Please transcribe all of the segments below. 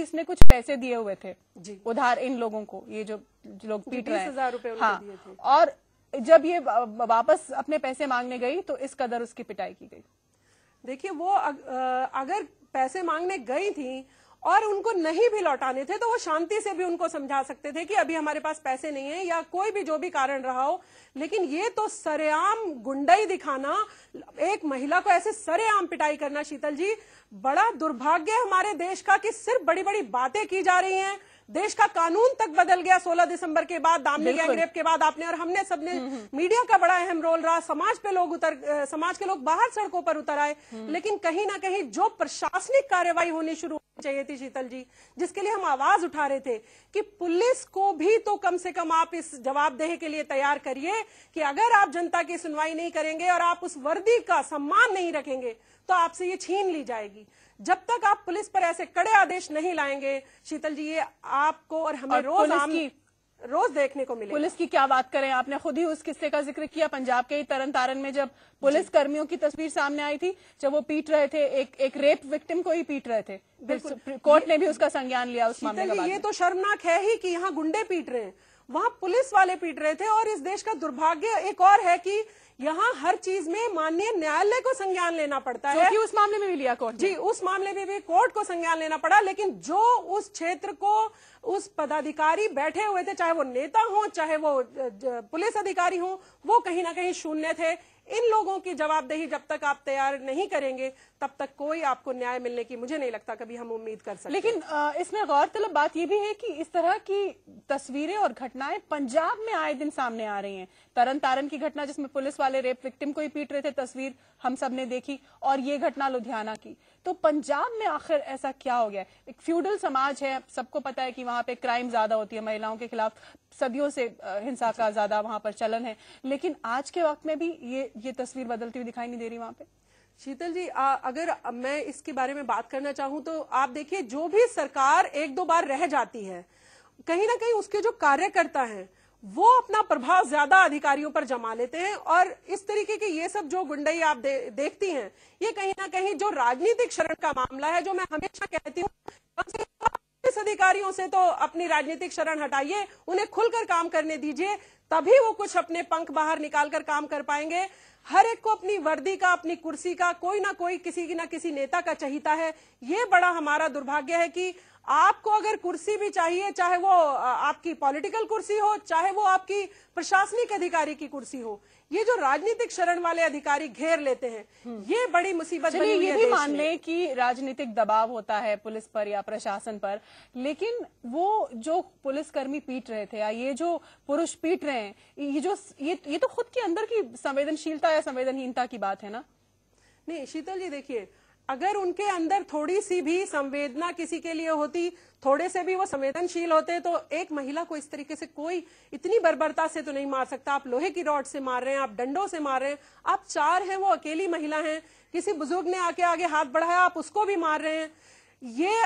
Police ने कुछ पैसे दिए हुए थे जी, उधार इन लोगों को, ये जो लोग पीट रहे हैं, 20,000 रुपए उनको दिए थे। और जब ये वापस अपने पैसे मांगने गई तो इस कदर उसकी पिटाई की गई। देखिए वो अगर पैसे मांगने गई थी और उनको नहीं भी लौटाने थे तो वो शांति से भी उनको समझा सकते थे कि अभी हमारे पास पैसे नहीं है, या कोई भी जो भी कारण रहा हो। लेकिन ये तो सरेआम गुंडाई दिखाना, एक महिला को ऐसे सरेआम पिटाई करना, शीतल जी, बड़ा दुर्भाग्य है हमारे देश का कि सिर्फ बड़ी बड़ी बातें की जा रही हैं। देश का कानून तक बदल गया 16 दिसंबर के बाद, दामिनी गैंगरेप के बाद। आपने और हमने सबने, मीडिया का बड़ा अहम रोल रहा, समाज के लोग बाहर सड़कों पर उतर आए। लेकिन कहीं ना कहीं जो प्रशासनिक कार्रवाई होनी शुरू होनी चाहिए थी शीतल जी, जिसके लिए हम आवाज उठा रहे थे कि पुलिस को भी तो कम से कम आप इस जवाबदेही के लिए तैयार करिए कि अगर आप जनता की सुनवाई नहीं करेंगे और आप उस वर्दी का सम्मान नहीं रखेंगे तो आपसे ये छीन ली जाएगी। जब तक आप पुलिस पर ऐसे कड़े आदेश नहीं लाएंगे शीतल जी, ये आपको और हमें रोज देखने को मिलेगा। पुलिस की क्या बात करें, आपने खुद ही उस किस्से का जिक्र किया पंजाब के ही तरन तारन में, जब पुलिस कर्मियों की तस्वीर सामने आई थी, जब वो पीट रहे थे, एक रेप विक्टिम को ही पीट रहे थे। कोर्ट ने भी उसका संज्ञान लिया उस मामले का। ये तो शर्मनाक है ही कि यहाँ गुंडे पीट रहे हैं, वहां पुलिस वाले पीट रहे थे। और इस देश का दुर्भाग्य एक और है कि यहाँ हर चीज में माननीय न्यायालय को संज्ञान लेना पड़ता है। कि उस मामले में भी लिया कोर्ट जी, उस मामले में भी कोर्ट को संज्ञान लेना पड़ा। लेकिन जो उस क्षेत्र को उस पदाधिकारी बैठे हुए थे, चाहे वो नेता हो चाहे वो पुलिस अधिकारी हो, वो कहीं ना कहीं शून्य थे। इन लोगों की जवाबदेही जब तक आप तैयार नहीं करेंगे तब तक कोई आपको न्याय मिलने की मुझे नहीं लगता कभी हम उम्मीद कर सकते। लेकिन इसमें गौरतलब बात यह भी है कि इस तरह की तस्वीरें और घटनाएं पंजाब में आए दिन सामने आ रही हैं। तरन तारन की घटना जिसमें पुलिस वाले रेप विक्टिम को ही पीट रहे थे, तस्वीर हम सब ने देखी, और ये घटना लुधियाना की। तो पंजाब में आखिर ऐसा क्या हो गया? एक फ्यूडल समाज है, सबको पता है कि वहां पे क्राइम ज्यादा होती है, महिलाओं के खिलाफ सदियों से हिंसा का ज्यादा वहां पर चलन है। लेकिन आज के वक्त में भी ये तस्वीर बदलती हुई दिखाई नहीं दे रही वहां पे। शीतल जी, अगर मैं इसके बारे में बात करना चाहूं तो आप देखिए, जो भी सरकार एक दो बार रह जाती है, कहीं ना कहीं उसके जो कार्यकर्ता हैं वो अपना प्रभाव ज्यादा अधिकारियों पर जमा लेते हैं। और इस तरीके के ये सब जो गुंडई आप देखती हैं, ये कहीं ना कहीं जो राजनीतिक शरण का मामला है, जो मैं हमेशा कहती हूँ, पुलिस अधिकारियों से तो अपनी राजनीतिक शरण हटाइए, उन्हें खुलकर काम करने दीजिए, तभी वो कुछ अपने पंख बाहर निकालकर काम कर पाएंगे। हर एक को अपनी वर्दी का, अपनी कुर्सी का, कोई ना कोई किसी ना किसी नेता का चाहिता है। ये बड़ा हमारा दुर्भाग्य है कि आपको अगर कुर्सी भी चाहिए, चाहे वो आपकी पॉलिटिकल कुर्सी हो, चाहे वो आपकी प्रशासनिक अधिकारी की कुर्सी हो, ये जो राजनीतिक शरण वाले अधिकारी घेर लेते हैं, ये बड़ी मुसीबत बनी हुई है। ये भी मान लें कि राजनीतिक दबाव होता है पुलिस पर या प्रशासन पर, लेकिन वो जो पुलिसकर्मी पीट रहे थे या ये जो पुरुष पीट रहे हैं, ये तो खुद के अंदर की संवेदनशीलता या संवेदनहीनता की बात है ना? नहीं शीतल जी, देखिए, अगर उनके अंदर थोड़ी सी भी संवेदना किसी के लिए होती, थोड़े से भी वो संवेदनशील होते, तो एक महिला को इस तरीके से कोई इतनी बर्बरता से तो नहीं मार सकता। आप लोहे की रॉड से मार रहे हैं, आप डंडों से मार रहे हैं, आप चार हैं, वो अकेली महिला हैं, किसी बुजुर्ग ने आगे हाथ बढ़ाया, आप उसको भी मार रहे हैं। ये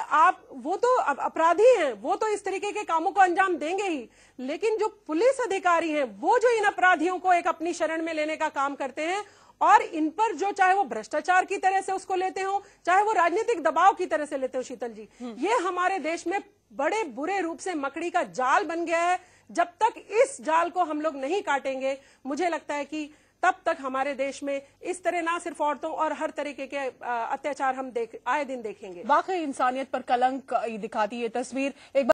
वो तो अपराधी हैं, वो तो इस तरीके के कामों को अंजाम देंगे ही। लेकिन जो पुलिस अधिकारी हैं, वो जो इन अपराधियों को एक अपनी शरण में लेने का काम करते हैं, और इन पर जो चाहे वो भ्रष्टाचार की तरह से उसको लेते हो, चाहे वो राजनीतिक दबाव की तरह से लेते हो, शीतल जी, ये हमारे देश में बड़े बुरे रूप से मकड़ी का जाल बन गया है। जब तक इस जाल को हम लोग नहीं काटेंगे, मुझे लगता है कि तब तक हमारे देश में इस तरह ना सिर्फ औरतों और हर तरीके के अत्याचार हम आए दिन देखेंगे। वाकई इंसानियत पर कलंक दिखाती ये तस्वीर। एक